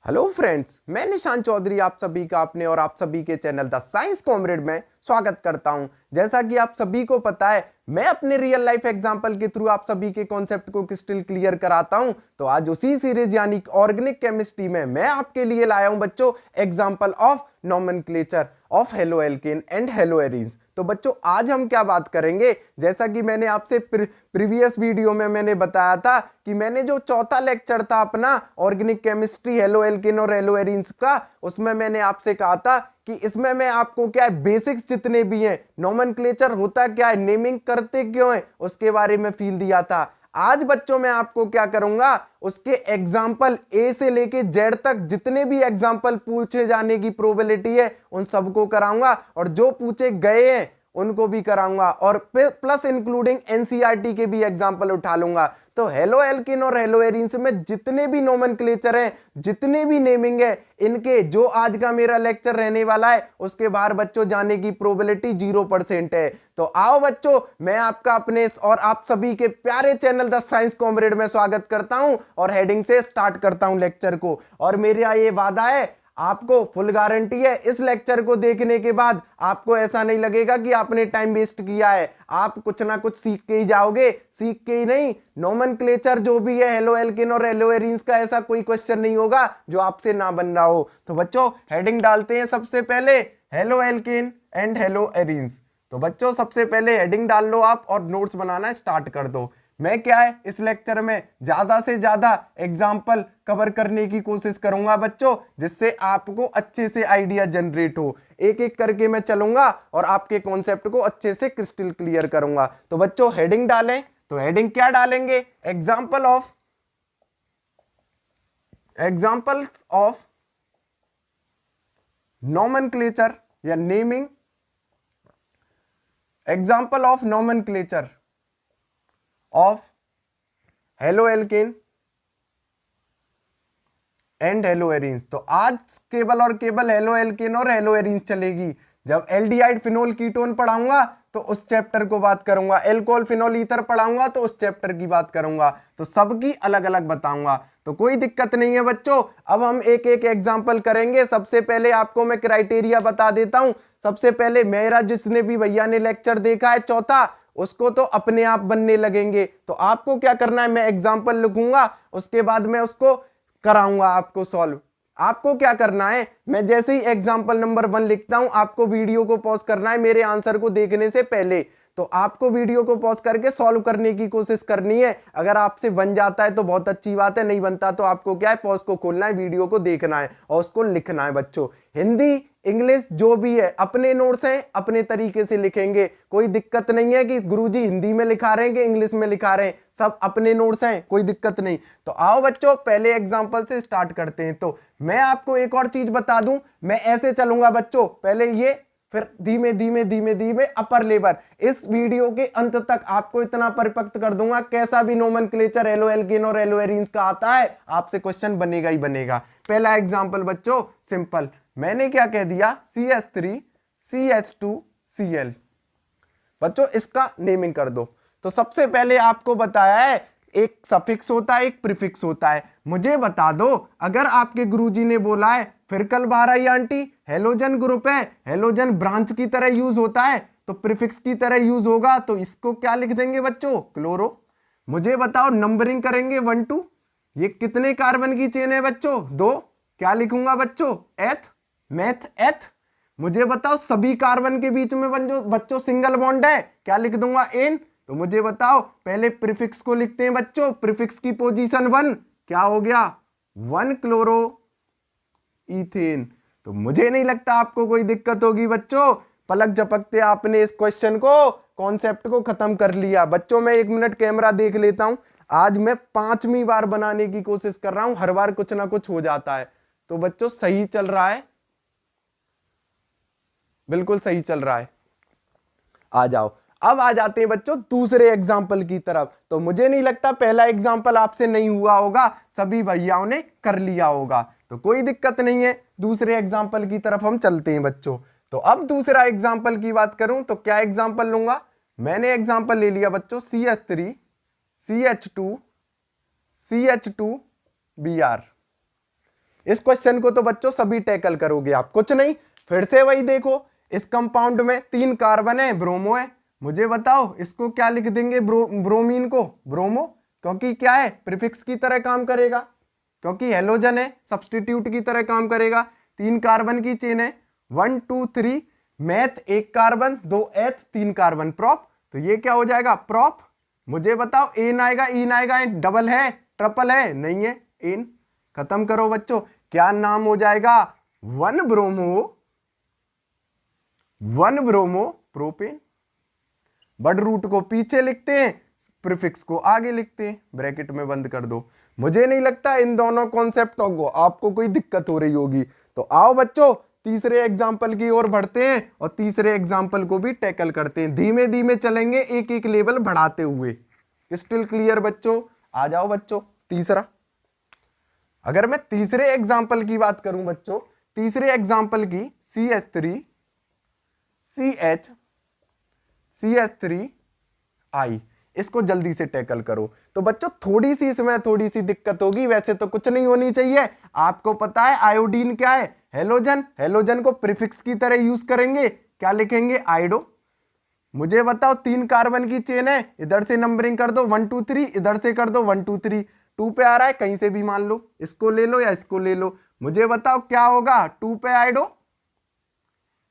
Hello friends, मैं निशान चौधरी आप सभी का अपने और आप सभी के चैनल द साइंस कॉमरेड में स्वागत करता हूं। जैसा कि आप सभी को पता है, मैं अपने रियल लाइफ एग्जांपल के थ्रू आप सभी के कॉन्सेप्ट को क्रिस्टल क्लियर कराता हूं। तो आज उसी सीरीज यानी ऑर्गेनिक केमिस्ट्री में मैं आपके लिए लाया हूं बच्चों example of nomenclature of haloalkane and haloarenes. तो बच्चों आज हम क्या बात करेंगे, जैसा कि मैंने आपसे प्रीवियस वीडियो में मैंने बताया था कि मैंने जो चौथा लेक्चर था अपना ऑर्गेनिक केमिस्ट्री हेलोएल्केन और हेलोएरीन्स का, उसमें मैंने आपसे कहा था कि इसमें मैं आपको क्या है बेसिक्स जितने भी हैं, नोमेनक्लेचर होता क्या है, नेमिंग करते क्यों है, उसके बारे में फील दिया था। आज बच्चों मैं आपको क्या करूंगा, उसके एग्जाम्पल ए से लेके जेड तक जितने भी एग्जाम्पल पूछे जाने की प्रोबेबिलिटी है उन सबको कराऊंगा, और जो पूछे गए हैं उनको भी कराऊंगा, और प्लस इंक्लूडिंग एनसीईआरटी के भी एग्जाम्पल उठा लूंगा। तो हेलोएल्केन और हेलोएरीन्स में जितने भी नोमेनक्लेचर हैं, जितने भी नेमिंग है, इनके जो आज का मेरा लेक्चर रहने वाला है उसके बाहर बच्चों जाने की प्रोबेबिलिटी 0% है। तो आओ बच्चों, मैं आपका अपने और आप सभी के प्यारे चैनल द साइंस कॉमरेड में स्वागत करता हूं और हेडिंग से स्टार्ट करता हूं लेक्चर को। और मेरा ये वादा है, आपको फुल गारंटी है, इस लेक्चर को देखने के बाद आपको ऐसा नहीं लगेगा कि आपने टाइम वेस्ट किया है। आप कुछ ना कुछ सीख के ही जाओगे, सीख के ही नहीं, नोमेनक्लेचर जो भी है हेलोएल्केन और हेलोएरीन्स का ऐसा कोई क्वेश्चन नहीं होगा जो आपसे ना बन रहा हो। तो बच्चों हेडिंग डालते हैं सबसे पहले, हेलोएल्केन एंड हेलोएरीन्स। तो बच्चों सबसे पहले हेडिंग डाल लो आप और नोट्स बनाना स्टार्ट कर दो। मैं क्या है इस लेक्चर में ज्यादा से ज्यादा एग्जाम्पल कवर करने की कोशिश करूंगा बच्चों, जिससे आपको अच्छे से आइडिया जनरेट हो। एक एक करके मैं चलूंगा और आपके कॉन्सेप्ट को अच्छे से क्रिस्टल क्लियर करूंगा। तो बच्चों हेडिंग डालें, तो हेडिंग क्या डालेंगे, एग्जाम्पल्स ऑफ नोमेनक्लेचर या naming, example of nomenclature of haloalkane and haloarenes. तो आज केवल और केवल हेलोएल्केन और हेलोएरीन्स चलेगी। जब एल्डिहाइड फिनोल कीटोन पढ़ाऊंगा तो उस चैप्टर को बात करूंगा, एल्कोहल फिनोल ईथर पढ़ाऊंगा तो उस चैप्टर की बात करूंगा। तो सबकी अलग अलग बताऊंगा, तो कोई दिक्कत नहीं है बच्चों। अब हम एक एक एग्जांपल करेंगे। सबसे पहले आपको मैं क्राइटेरिया बता देता हूं। सबसे पहले मेरा जिसने भी भैया ने लेक्चर देखा है चौथा, उसको तो अपने आप बनने लगेंगे। तो आपको क्या करना है, मैं एग्जांपल लिखूंगा, उसके बाद मैं उसको कराऊंगा आपको सॉल्व। आपको क्या करना है, मैं जैसे ही एग्जांपल नंबर 1 लिखता हूं, आपको वीडियो को पॉज करना है मेरे आंसर को देखने से पहले। तो आपको वीडियो को पॉज करके सॉल्व करने की कोशिश करनी है। अगर आपसे बन जाता है तो बहुत अच्छी बात है, नहीं बनता तो आपको क्या है पॉज को खोलना है, वीडियो को देखना है और उसको लिखना है बच्चों। हिंदी इंग्लिश जो भी है अपने नोट्स हैं, अपने तरीके से लिखेंगे। कोई दिक्कत नहीं है कि गुरुजी हिंदी में लिखा रहे हैं कि इंग्लिश में लिखा रहे हैं, सब अपने नोट्स हैं, कोई दिक्कत नहीं। तो आओ बच्चों पहले एग्जांपल से स्टार्ट करते हैं। तो मैं आपको एक और चीज बता दूं, मैं ऐसे चलूंगा बच्चों, पहले ये, फिर धीमे धीमे धीमे धीमे अपर लेवल। इस वीडियो के अंत तक आपको इतना परिपक्व कर दूंगा, कैसा भी नोमेनक्लेचर हेलोएल्केन और हेलोएरीन्स का आता है आपसे क्वेश्चन बनेगा ही बनेगा। पहला एग्जांपल बच्चों सिंपल, मैंने क्या कह दिया, CH3CH2Cl। बच्चों इसका नेमिंग कर दो। तो सबसे पहले आपको बताया है एक सफिक्स होता है, एक प्रीफिक्स होता है। मुझे बता दो, अगर आपके गुरुजी ने बोला है फिरकल बारह आंटी हेलोजन ग्रुप है, हेलोजन ब्रांच की तरह यूज होता है, तो प्रीफिक्स की तरह यूज होगा, तो इसको क्या लिख देंगे बच्चों, क्लोरो। मुझे बताओ नंबरिंग करेंगे 1 2, ये कितने कार्बन की चेन है बच्चों, 2, क्या लिखूंगा बच्चों, एथ, मैथ एथ। मुझे बताओ सभी कार्बन के बीच में बच्चों सिंगल बॉन्ड है, क्या लिख दूंगा, एन। तो मुझे बताओ पहले प्रीफिक्स को लिखते हैं बच्चों, प्रीफिक्स की पोजीशन 1, क्या हो गया, 1 क्लोरो इथेन। तो मुझे नहीं लगता आपको कोई दिक्कत होगी बच्चों, पलक झपकते आपने इस क्वेश्चन को, कॉन्सेप्ट को खत्म कर लिया। बच्चों मैं 1 मिनट कैमरा देख लेता हूं, आज मैं 5वीं बार बनाने की कोशिश कर रहा हूं, हर बार कुछ ना कुछ हो जाता है। तो बच्चों सही चल रहा है, बिल्कुल सही चल रहा है। आ जाओ, अब आ जाते हैं बच्चों दूसरे एग्जाम्पल की तरफ। तो मुझे नहीं लगता पहला एग्जाम्पल आपसे नहीं हुआ होगा, सभी भैयाओं ने कर लिया होगा, तो कोई दिक्कत नहीं है। दूसरे एग्जाम्पल की तरफ हम चलते हैं बच्चों। तो अब दूसरा एग्जाम्पल की बात करूं तो क्या एग्जाम्पल लूंगा, मैंने एग्जाम्पल ले लिया बच्चों CH3CH2CH2Br। इस क्वेश्चन को तो बच्चों सभी टैकल करोगे आप, कुछ नहीं। फिर से वही देखो, इस कंपाउंड में 3 कार्बन है, ब्रोमो है। मुझे बताओ इसको क्या लिख देंगे, ब्रोमीन को ब्रोमो, क्योंकि क्या है, प्रीफिक्स की तरह काम करेगा, क्योंकि हेलोजन है, सब्सटीट्यूट की तरह काम करेगा। 3 कार्बन की चेन है, 1 2 3, मैथ 1 कार्बन 2 एथ 3 कार्बन प्रॉप, तो ये क्या हो जाएगा, प्रॉप। मुझे बताओ एन आएगा, इन आएगा, डबल है, ट्रिपल है, नहीं है, एन। खत्म करो बच्चों, क्या नाम हो जाएगा, 1 ब्रोमो प्रोपेन। बड रूट को पीछे लिखते हैं, प्रीफिक्स को आगे लिखते हैं, ब्रैकेट में बंद कर दो। मुझे नहीं लगता इन दोनों कॉन्सेप्टों को आपको कोई दिक्कत हो रही होगी। तो आओ बच्चों तीसरे एग्जाम्पल की ओर बढ़ते हैं और तीसरे एग्जाम्पल को भी टैकल करते हैं। धीमे धीमे चलेंगे, एक एक लेवल बढ़ाते हुए। स्टिल क्लियर बच्चों? आ जाओ बच्चों तीसरा। अगर मैं तीसरे एग्जाम्पल की बात करूं बच्चों, तीसरे एग्जाम्पल की CH3 CH3I, इसको जल्दी से टैकल करो। तो बच्चों थोड़ी सी इसमें थोड़ी सी दिक्कत होगी, वैसे तो कुछ नहीं होनी चाहिए। आपको पता है आयोडीन क्या है, हेलोजन। हेलोजन को प्रीफिक्स की तरह यूज करेंगे, क्या लिखेंगे, आइडो। मुझे बताओ 3 कार्बन की चेन है, इधर से नंबरिंग कर दो 1 2 3, इधर से कर दो 1 2 3, 2 पे आ रहा है, कहीं से भी मान लो, इसको ले लो या इसको ले लो। मुझे बताओ क्या होगा, 2 पे आइडो।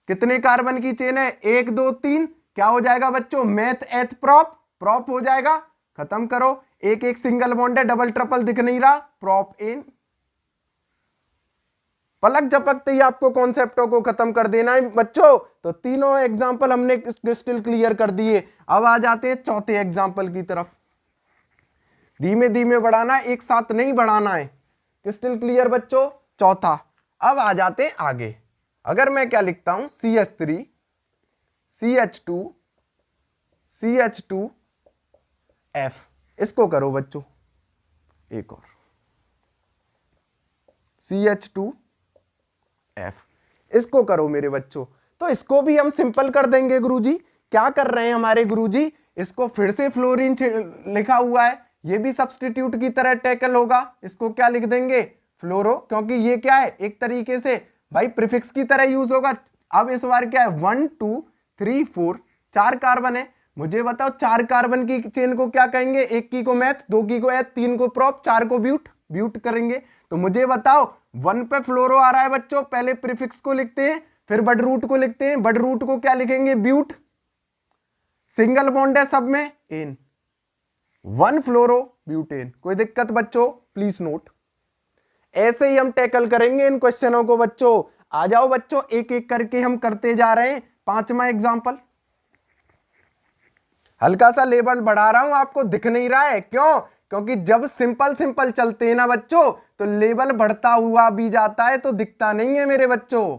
कितने कार्बन की चेन है, 1 2 3, क्या हो जाएगा बच्चों, मैथ एथ प्रॉप, प्रॉप हो जाएगा। खत्म करो, एक एक सिंगल बॉन्ड है, डबल ट्रिपल दिख नहीं रहा, प्रॉप एन। पलक झपकते ही आपको कॉन्सेप्टों को खत्म कर देना है बच्चों। तो तीनों एग्जाम्पल हमने क्रिस्टल क्लियर कर दिए। अब आ जाते हैं चौथे एग्जाम्पल की तरफ। धीमे धीमे बढ़ाना है, एक साथ नहीं बढ़ाना है। क्रिस्टल क्लियर बच्चों? चौथा। अब आ जाते हैं आगे। अगर मैं क्या लिखता हूं, CH3 CH2 CH2F, इसको करो बच्चों, एक और CH2F, इसको करो मेरे बच्चों। तो इसको भी हम सिंपल कर देंगे गुरुजी। क्या कर रहे हैं हमारे गुरुजी, इसको फिर से फ्लोरीन लिखा हुआ है, ये भी सब्स्टिट्यूट की तरह टैकल होगा। इसको क्या लिख देंगे, फ्लोरो, क्योंकि ये क्या है, एक तरीके से भाई प्रीफिक्स की तरह यूज होगा। अब इस बार क्या है, 1 2 3 4, 4 कार्बन है। मुझे बताओ 4 कार्बन की चेन को क्या कहेंगे, एक की को मैथ, 2 की को एथ, 3 को प्रॉप, 4 को ब्यूट, ब्यूट करेंगे। तो मुझे बताओ 1 पे फ्लोरो आ रहा है बच्चों, पहले प्रीफिक्स को लिखते हैं, फिर बड रूट को लिखते हैं। बड रूट को क्या लिखेंगे, ब्यूट। सिंगल बॉन्ड है सब में, एन, 1 फ्लोरो ब्यूटेन। कोई दिक्कत बच्चों, प्लीज नोट। ऐसे ही हम टैकल करेंगे इन क्वेश्चनों को बच्चों। आ जाओ बच्चों, एक एक करके हम करते जा रहे हैं। 5वां एग्जाम्पल, हल्का सा लेवल बढ़ा रहा हूं, आपको दिख नहीं रहा है, क्यों? क्योंकि जब सिंपल सिंपल चलते हैं ना बच्चों, तो लेवल बढ़ता हुआ भी जाता है, तो दिखता नहीं है मेरे बच्चों।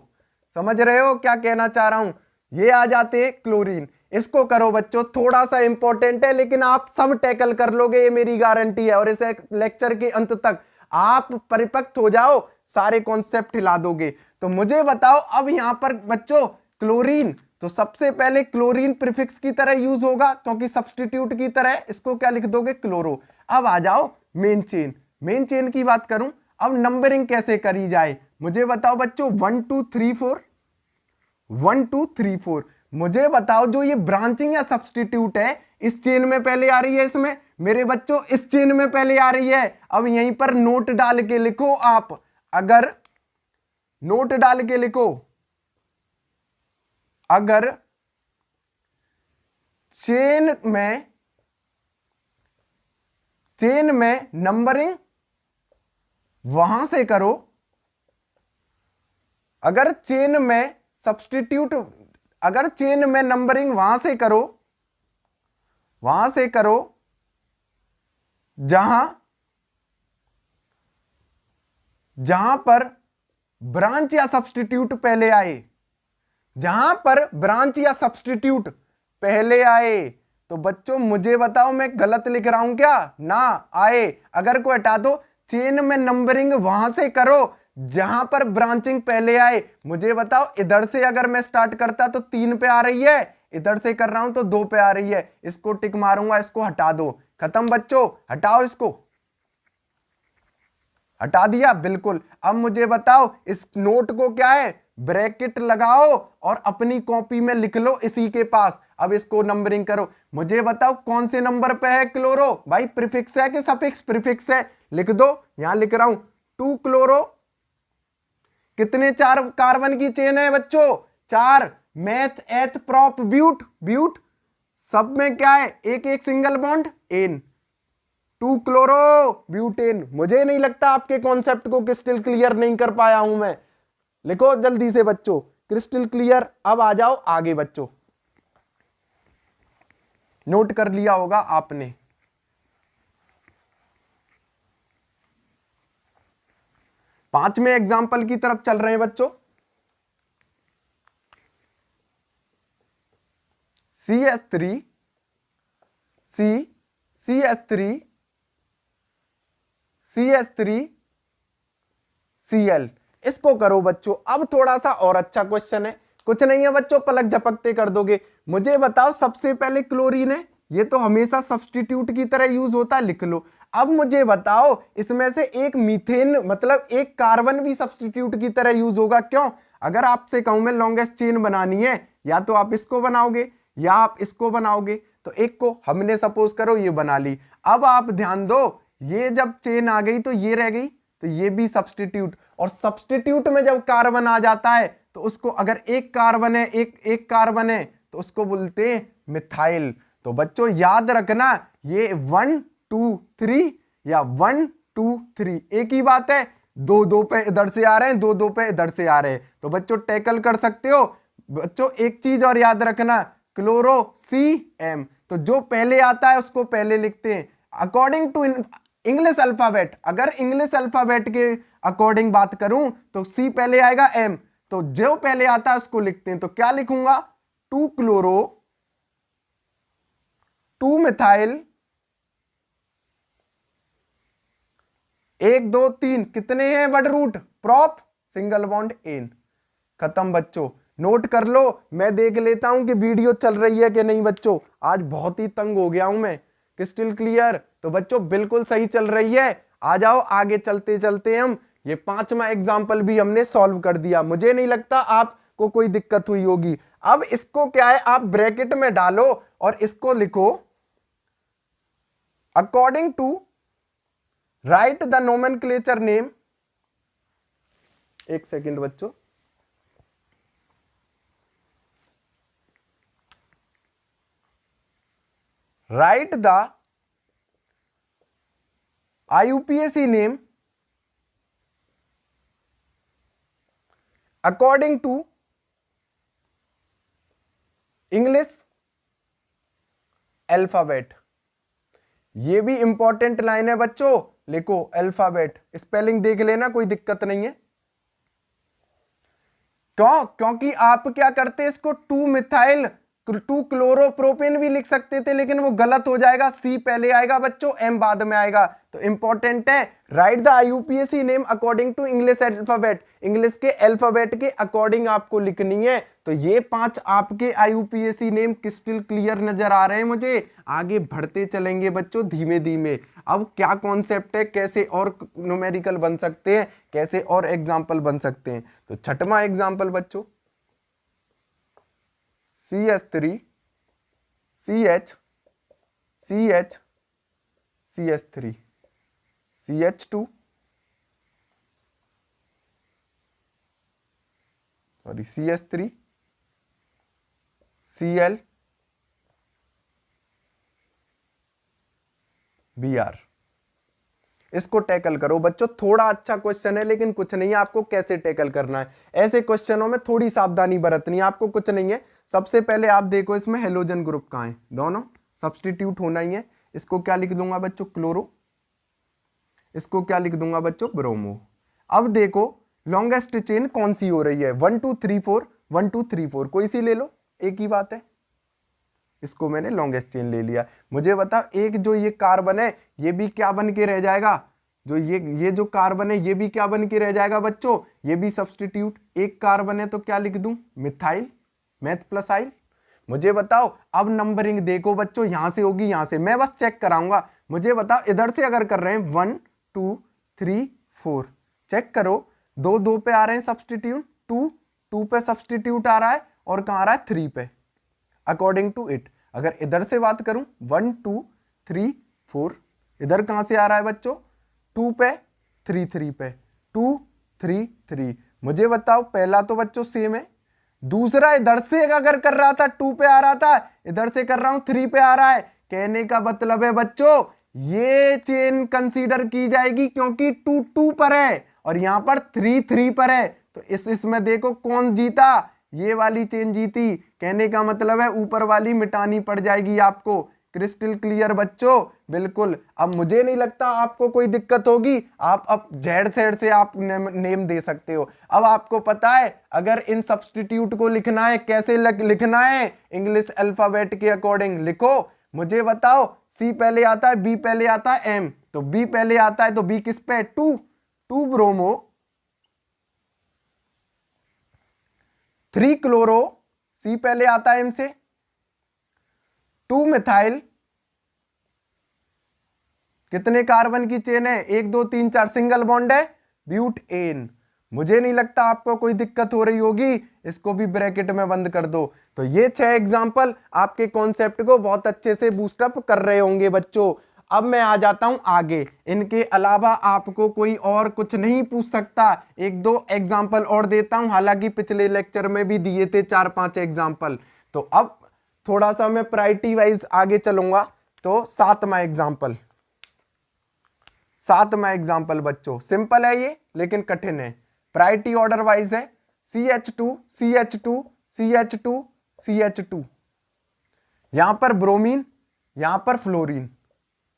समझ रहे हो क्या कहना चाह रहा हूं? ये आ जाते हैं क्लोरीन, इसको करो बच्चों। थोड़ा सा इंपॉर्टेंट है, लेकिन आप सब टैकल कर लोगे, ये मेरी गारंटी है। और इस लेक्चर के अंत तक आप परिपक्व हो जाओ, सारे कॉन्सेप्ट हिला दोगे। तो मुझे बताओ अब यहां पर बच्चों क्लोरीन, तो सबसे पहले क्लोरीन प्रीफिक्स की तरह यूज होगा, क्योंकि सब्स्टिट्यूट की तरह, इसको क्या लिख दोगे, क्लोरो। अब आ जाओ मेन चेन। मेन चेन की बात करूं, अब नंबरिंग कैसे करी जाए, मुझे बताओ बच्चों। 1 2 3 4, 1 2 3 4। मुझे बताओ जो ये ब्रांचिंग या सब्स्टिट्यूट है, इस चेन में पहले आ रही है, इसमें मेरे बच्चों इस चेन में पहले आ रही है। अब यहीं पर नोट डाल के लिखो आप, अगर नोट डाल के लिखो, अगर चेन में नंबरिंग वहां से करो, अगर चेन में सब्स्टिट्यूट, अगर चेन में नंबरिंग वहां से करो जहां पर ब्रांच या सब्स्टिट्यूट पहले आए, जहां पर ब्रांच या सब्स्टिट्यूट पहले आए। तो बच्चों मुझे बताओ मैं गलत लिख रहा हूं क्या, ना आए, अगर को हटा दो। चेन में नंबरिंग वहां से करो जहां पर ब्रांचिंग पहले आए। मुझे बताओ इधर से अगर मैं स्टार्ट करता तो 3 पे आ रही है, इधर से कर रहा हूं तो 2 पे आ रही है, इसको टिक मारूंगा, इसको हटा दो। खत्म बच्चों, हटाओ, इसको हटा दिया, बिल्कुल। अब मुझे बताओ इस नोट को क्या है, ब्रैकेट लगाओ और अपनी कॉपी में लिख लो इसी के पास। अब इसको नंबरिंग करो, मुझे बताओ कौन से नंबर पे है क्लोरो, भाई प्रीफिक्स है कि सफिक्स, प्रीफिक्स है, लिख दो। यहां लिख रहा हूं 2 क्लोरो, कितने 4 कार्बन की चेन है बच्चों, 4। मेथ एथ प्रोप ब्यूट, ब्यूट सब में क्या है, एक एक single bond, N, 2 chloro butane. मुझे नहीं लगता आपके कॉन्सेप्ट को क्रिस्टल क्लियर नहीं कर पाया हूं मैं। लिखो जल्दी से बच्चों, क्रिस्टल क्लियर। अब आ जाओ आगे बच्चों, नोट कर लिया होगा आपने। पांचवें एग्जाम्पल की तरफ चल रहे हैं बच्चों। CH3 C CH3 CH3 Cl, इसको करो बच्चों। अब थोड़ा सा और अच्छा क्वेश्चन है, कुछ नहीं है बच्चों, पलक झपकते कर दोगे। मुझे बताओ सबसे पहले क्लोरीन है, ये तो हमेशा सब्स्टिट्यूट की तरह यूज होता है, लिख लो। अब मुझे बताओ इसमें से एक मीथेन, मतलब एक कार्बन भी सब्स्टिट्यूट की तरह यूज होगा, क्यों? अगर आपसे कहूं मैं लॉन्गेस्ट चेन बनानी है, या तो आप इसको बनाओगे या आप इसको बनाओगे, तो एक को हमने सपोज करो ये बना ली। अब आप ध्यान दो, ये जब चेन आ गई तो ये रह गई, तो ये भी सब्स्टिट्यूट, और सब्स्टिट्यूट में जब कार्बन आ जाता है तो उसको, अगर एक कार्बन है, एक कार्बन है, तो उसको बोलते हैं मिथाइल। तो बच्चों याद रखना, ये 1 2 3 या 1 2 3 एक ही बात है, 2 2 पे इधर से आ रहे हैं, 2 2 पे इधर से आ रहे हैं, तो बच्चों टैकल कर सकते हो। बच्चों एक चीज और याद रखना, क्लोरो CM, तो जो पहले आता है उसको पहले लिखते हैं अकॉर्डिंग टू इंग्लिश अल्फाबेट। अगर इंग्लिश अल्फाबेट के अकॉर्डिंग बात करूं तो C पहले आएगा, M, तो जो पहले आता है उसको लिखते हैं। तो क्या लिखूंगा, 2 क्लोरो 2 मिथाइल 1 2 3, कितने हैं word root, prop single bond N, खत्म बच्चों। नोट कर लो, मैं देख लेता हूं कि वीडियो चल रही है कि नहीं बच्चों। आज बहुत ही तंग हो गया हूं मैं। क्रिस्टल क्लियर, तो बच्चों बिल्कुल सही चल रही है। आ जाओ आगे चलते चलते हम ये पांचवा एग्जाम्पल भी हमने सॉल्व कर दिया। मुझे नहीं लगता आपको कोई दिक्कत हुई होगी। अब इसको क्या है, आप ब्रैकेट में डालो और इसको लिखो according to, write the nomenclature name. एक सेकेंड बच्चों, write the IUPAC name according to English alphabet। ये भी इंपॉर्टेंट लाइन है बच्चों, लिखो अल्फाबेट, स्पेलिंग देख लेना, कोई दिक्कत नहीं है। क्यों? क्योंकि आप क्या करते, इसको 2 मिथाइल 2 क्लोरोप्रोपेन भी लिख सकते थे, लेकिन वो गलत हो जाएगा, C पहले आएगा बच्चों, M बाद में आएगा। तो इंपॉर्टेंट है, write the IUPAC name according to English alphabet, English के अल्फाबेट के अकॉर्डिंग आपको लिखनी है। तो ये 5 आपके IUPAC नेम क्रिस्टल क्लियर नजर आ रहे हैं मुझे। आगे बढ़ते चलेंगे बच्चों धीमे धीमे। अब क्या कॉन्सेप्ट है, कैसे और न्यूमेरिकल बन सकते हैं, कैसे और एग्जाम्पल बन सकते हैं। तो छठवां एग्जाम्पल बच्चों, CH3 CH CH CH3 CH2 sorry CH3 Cl Br। इसको टैकल करो बच्चों। थोड़ा अच्छा क्वेश्चन है, लेकिन कुछ नहीं है, आपको कैसे टैकल करना है। ऐसे क्वेश्चनों में थोड़ी सावधानी बरतनी है आपको, कुछ नहीं है। सबसे पहले आप देखो इसमें हेलोजन ग्रुप कहाँ है, दोनों सब्स्टिट्यूट होना ही है। इसको क्या लिख दूंगा बच्चों, क्लोरो, इसको क्या लिख दूंगा बच्चों, ब्रोमो। अब देखो लॉन्गेस्ट चेन कौन सी हो रही है, 1 2 3 4 1 2 3 4, कोई सी ले लो, एक ही बात है। इसको मैंने लॉन्गेस्ट चेन ले लिया। मुझे बताओ एक जो ये कार्बन है, ये भी क्या बन के रह जाएगा, जो ये जो कार्बन है ये भी क्या बन के रह जाएगा बच्चों, ये भी सब्स्टिट्यूट। एक कार्बन है तो क्या लिख दूं, मिथाइल, मैथ प्लस आइल। मुझे बताओ अब नंबरिंग देखो बच्चों, यहां से होगी, यहां से मैं बस चेक कराऊंगा। मुझे बताओ इधर से अगर कर रहे हैं 1 2 3 4। चेक करो, 2 2 पे आ रहे हैं सब्सटीट्यूट, 2 2 पे सब्सटीट्यूट आ रहा है और कहां आ रहा है 3 पे अकॉर्डिंग टू इट। अगर इधर से बात करूं 1 2 3 4, इधर कहां से आ रहा है बच्चों 2 पे 3 3 पे 2 3 3। मुझे बताओ पहला तो बच्चों सेम है, दूसरा इधर से अगर कर रहा था 2 पे आ रहा था, इधर से कर रहा हूं 3 पे आ रहा है। कहने का मतलब है बच्चों ये चेन कंसीडर की जाएगी क्योंकि 2 2 पर है और यहां पर 3 3 पर है। तो इसमें देखो कौन जीता, ये वाली चेन जीती। कहने का मतलब है ऊपर वाली मिटानी पड़ जाएगी आपको। क्रिस्टल क्लियर बच्चों, बिल्कुल। अब मुझे नहीं लगता आपको कोई दिक्कत होगी, आप अब जेड सेड से आप नेम दे सकते हो। अब आपको पता है अगर इन सब्स्टिट्यूट को लिखना है कैसे लिखना है, इंग्लिश अल्फाबेट के अकॉर्डिंग लिखो। मुझे बताओ सी पहले आता है, बी पहले आता है, एम, तो बी पहले आता है तो बी किस पे 2 2 ब्रोमो, 3 क्लोरो, सी पहले आता है एम से, 2 मिथाइल, कितने कार्बन की चेन है 1 2 3 4 सिंगल बॉन्ड है, ब्यूटेन। मुझे नहीं लगता आपको कोई दिक्कत हो रही होगी, इसको भी ब्रैकेट में बंद कर दो। तो ये 6 एग्जांपल आपके कॉन्सेप्ट को बहुत अच्छे से बूस्टअप कर रहे होंगे बच्चों। अब मैं आ जाता हूं आगे, इनके अलावा आपको कोई और कुछ नहीं पूछ सकता। 1 2 एग्जांपल और देता हूं, हालांकि पिछले लेक्चर में भी दिए थे 4 5 एग्जांपल। तो अब थोड़ा सा मैं प्रायोरिटी वाइज आगे चलूंगा। तो 7वां एग्जांपल बच्चों सिंपल है ये लेकिन कठिन है, प्रायोरिटी ऑर्डर वाइज है, CH2 CH2 CH2 CH2, यहां पर ब्रोमीन, यहां पर फ्लोरीन।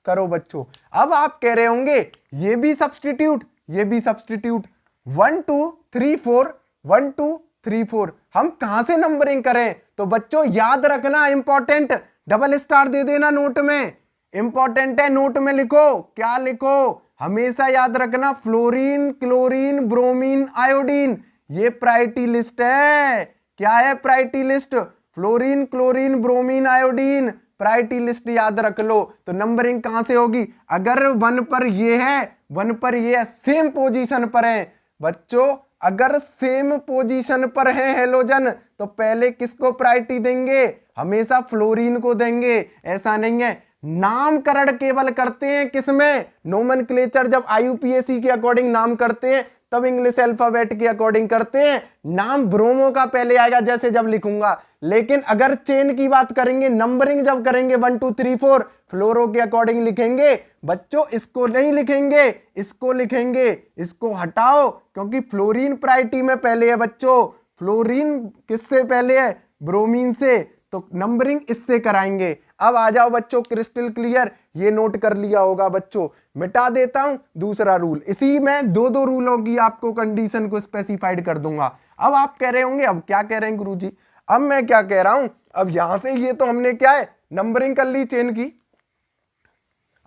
करो बच्चों। अब आप कह रहे होंगे ये भी सब्स्टिट्यूट, ये भी सब्स्टिट्यूट, 1 2 3 4 1 2 3 4, हम कहां से नंबरिंग करें? तो बच्चों याद रखना, इंपॉर्टेंट, डबल स्टार दे देना नोट में, इंपॉर्टेंट है, नोट में लिखो। क्या लिखो? हमेशा याद रखना फ्लोरीन क्लोरीन ब्रोमीन आयोडीन, ये प्रायोरिटी लिस्ट है। क्या है priority list? Fluorine chlorine bromine iodine, priority list याद रख लो। तो नंबरिंग कहां से होगी? अगर 1 पर ये है, 1 पर ये है, सेम पोजीशन पर है बच्चों, अगर सेम पोजीशन पर है हेलोजन तो पहले किसको प्रायोरिटी देंगे? हमेशा फ्लोरीन को देंगे। ऐसा नहीं है, नामकरण केवल करते हैं किसमें? नोमेनक्लेचर जब IUPAC के अकॉर्डिंग नाम करते हैं तब इंग्लिश अल्फाबेट के अकॉर्डिंग करते हैं। नाम ब्रोमो का पहले आएगा जैसे जब लिखूंगा, लेकिन अगर चेन की बात करेंगे, नंबरिंग जब करेंगे 1 2 3 4 फ्लोरो के अकॉर्डिंग लिखेंगे बच्चों। इसको नहीं लिखेंगे, इसको लिखेंगे। इसको हटाओ क्योंकि फ्लोरीन प्रायोरिटी में पहले है बच्चों। फ्लोरीन किससे पहले है? ब्रोमीन से, तो नंबरिंग इससे कराएंगे। अब आ जाओ बच्चों, क्रिस्टल क्लियर, ये नोट कर लिया होगा बच्चों। मिटा देता हूं दूसरा रूल, इसी में 2 2 रूलों की आपको कंडीशन को स्पेसिफाइड कर दूंगा। अब आप कह रहे होंगे अब क्या कह रहे हैं गुरुजी? अब मैं क्या कह रहा हूं, अब यहां से ये तो हमने क्या है नंबरिंग कर ली चेन की,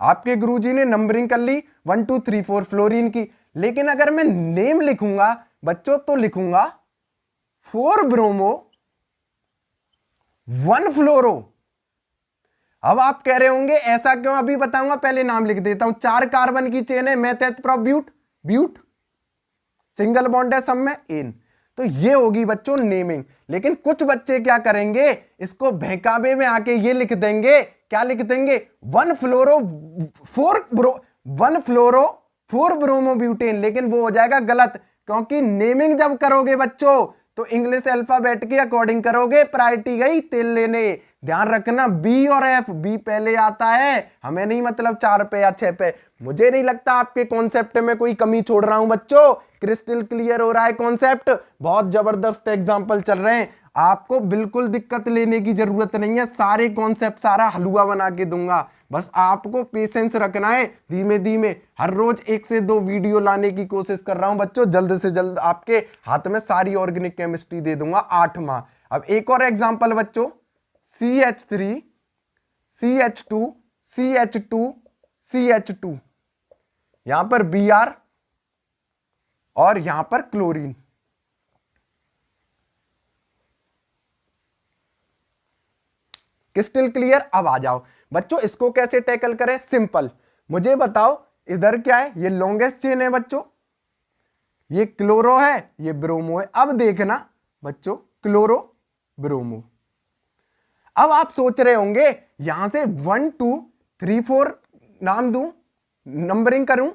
आपके गुरुजी ने नंबरिंग कर ली 1 2 3 4 फ्लोरीन की, लेकिन अगर मैं नेम लिखूंगा बच्चों तो लिखूंगा 4 ब्रोमो 1 फ्लोरो। अब आप कह रहे होंगे ऐसा क्यों? अभी बताऊंगा, पहले नाम लिख देता हूं। 4 कार्बन की चेन है, meth prop but, but single bond है सब में एन, तो ये होगी बच्चों नेमिंग। लेकिन कुछ बच्चे क्या करेंगे, इसको बहकावे में आके ये लिख देंगे, क्या लिख देंगे? 1 फ्लोरो 4 ब्रोमो ब्यूटेन, लेकिन वो हो जाएगा गलत, क्योंकि नेमिंग जब करोगे बच्चों तो इंग्लिश अल्फाबेट के अकॉर्डिंग करोगे। प्रायोरिटी गई तेल लेने, ध्यान रखना बी और एफ, बी पहले आता है, हमें नहीं मतलब 4 पे या 6 पे। मुझे नहीं लगता आपके कॉन्सेप्ट में कोई कमी छोड़ रहा हूं बच्चों, क्रिस्टल क्लियर हो रहा है कॉन्सेप्ट, बहुत जबरदस्त एग्जांपल चल रहे हैं। आपको बिल्कुल दिक्कत लेने की जरूरत नहीं है, सारे कॉन्सेप्ट सारा हलवा बना के दूंगा, बस आपको पेशेंस रखना है। धीमे धीमे हर रोज 1 से 2 वीडियो लाने की कोशिश कर रहा हूं बच्चों, जल्द से जल्द आपके हाथ में सारी ऑर्गेनिक केमिस्ट्री दे दूंगा 8वां। अब एक और एग्जांपल बच्चों, CH3 CH2 CH2 CH2, यहां पर Br और यहां पर क्लोरीन। Crystal clear? अब आ जाओ बच्चों, इसको कैसे टैकल करें? सिंपल, मुझे बताओ इधर क्या है, ये लॉन्गेस्ट चेन है बच्चों, ये क्लोरो है, ये ब्रोमो है। अब देखना बच्चों, क्लोरो ब्रोमो। अब आप सोच रहे होंगे यहां से 1 2 3 4 नाम दूं, नंबरिंग करूं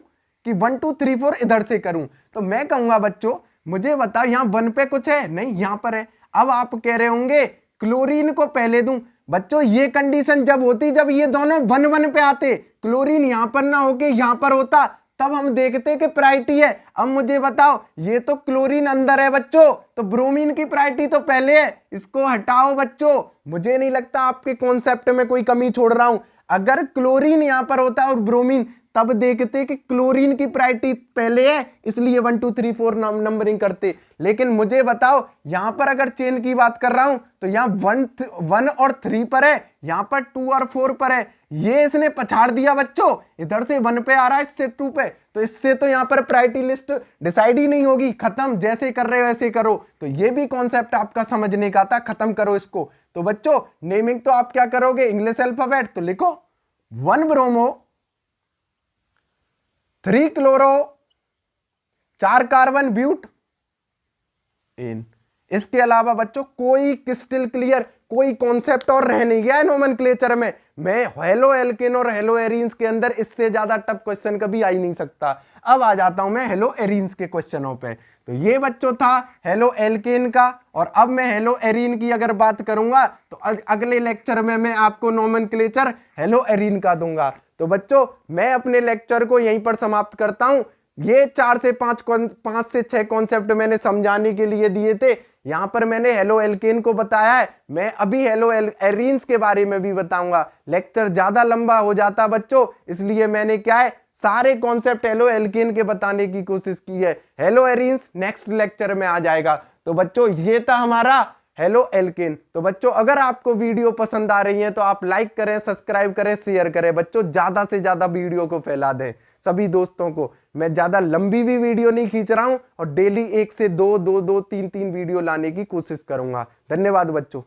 कि 1 2 3 4 इधर से करूं? तो मैं कहूंगा बच्चों मुझे बताओ यहां 1 पे कुछ है नहीं, यहां पर है। अब आप कह रहे होंगे क्लोरीन को पहले दूं। बच्चों ये कंडीशन जब होती जब ये दोनों 1 1 पे आते, क्लोरीन यहां पर ना होके यहां पर होता, तब हम देखते कि प्रायोरिटी है। अब मुझे बताओ ये तो क्लोरीन अंदर है बच्चों, तो ब्रोमीन की प्रायोरिटी तो पहले है, इसको हटाओ बच्चों। मुझे नहीं लगता आपके कॉन्सेप्ट में कोई कमी छोड़ रहा हूं। अगर क्लोरीन यहां पर होता और ब्रोमीन, तब देखते कि क्लोरीन की प्रायोरिटी पहले है, इसलिए 1 2 3 4 नंबरिंग करते। लेकिन मुझे बताओ यहां पर अगर चेन की बात कर रहा हूं तो यहां 1 और 3 पर है, यहां पर 2 और 4 पर है। ये इसने पछाड़ दिया बच्चों, इधर से 1 पे आ रहा है, इससे 2 पे, तो इससे तो यहां पर प्रायोरिटी लिस्ट डिसाइड ही नहीं होगी। खत्म, जैसे कर रहे हो वैसे करो। तो ये भी कॉन्सेप्ट आपका समझने का था, खत्म करो इसको। तो बच्चों नेमिंग तो आप क्या करोगे, इंग्लिश अल्फाबेट, तो लिखो 1 ब्रोमो 3 क्लोरो 4 कार्बन ब्यूट इन। इसके अलावा बच्चों कोई क्रिस्टल क्लियर कोई कॉन्सेप्ट और रह नहीं गया है नोमेनक्लेचर में। मैं हेलो एल्केन और हेलो एरीन्स के अंदर इससे ज्यादा टफ क्वेश्चन कभी आ ही नहीं सकता। अब आ जाता हूं मैं हेलो एरीन्स के क्वेश्चनों पे। तो ये बच्चों था हेलो एल्केन का, और अब मैं हेलो एरीन की अगर बात करूंगा तो अगले लेक्चर में मैं आपको नोमेनक्लेचर हेलो एरीन का दूंगा। तो बच्चों मैं अपने लेक्चर को यहीं पर समाप्त करता हूं। ये 4 से 5 से 6 कॉन्सेप्ट मैंने समझाने के लिए दिए थे। यहां पर मैंने हेलो एल्केन को बताया है, मैं अभी हेलो एरीन्स के बारे में भी बताऊंगा। लेक्चर ज्यादा लंबा हो जाता बच्चों, इसलिए मैंने क्या है सारे कॉन्सेप्ट हेलो एल्केन के बताने की कोशिश की है। हेलो एरीन्स नेक्स्ट लेक्चर में आ जाएगा। तो बच्चों ये था हमारा हेलो एल्केन। तो बच्चों अगर आपको वीडियो पसंद आ रही है तो आप लाइक करें, सब्सक्राइब करें, शेयर करें। बच्चों ज्यादा से ज्यादा वीडियो को फैला दें सभी दोस्तों को। मैं ज्यादा लंबी भी वीडियो नहीं खींच रहा हूं और डेली 1 से 2 2 2 3 3 वीडियो लाने की कोशिश करूंगा। धन्यवाद बच्चों।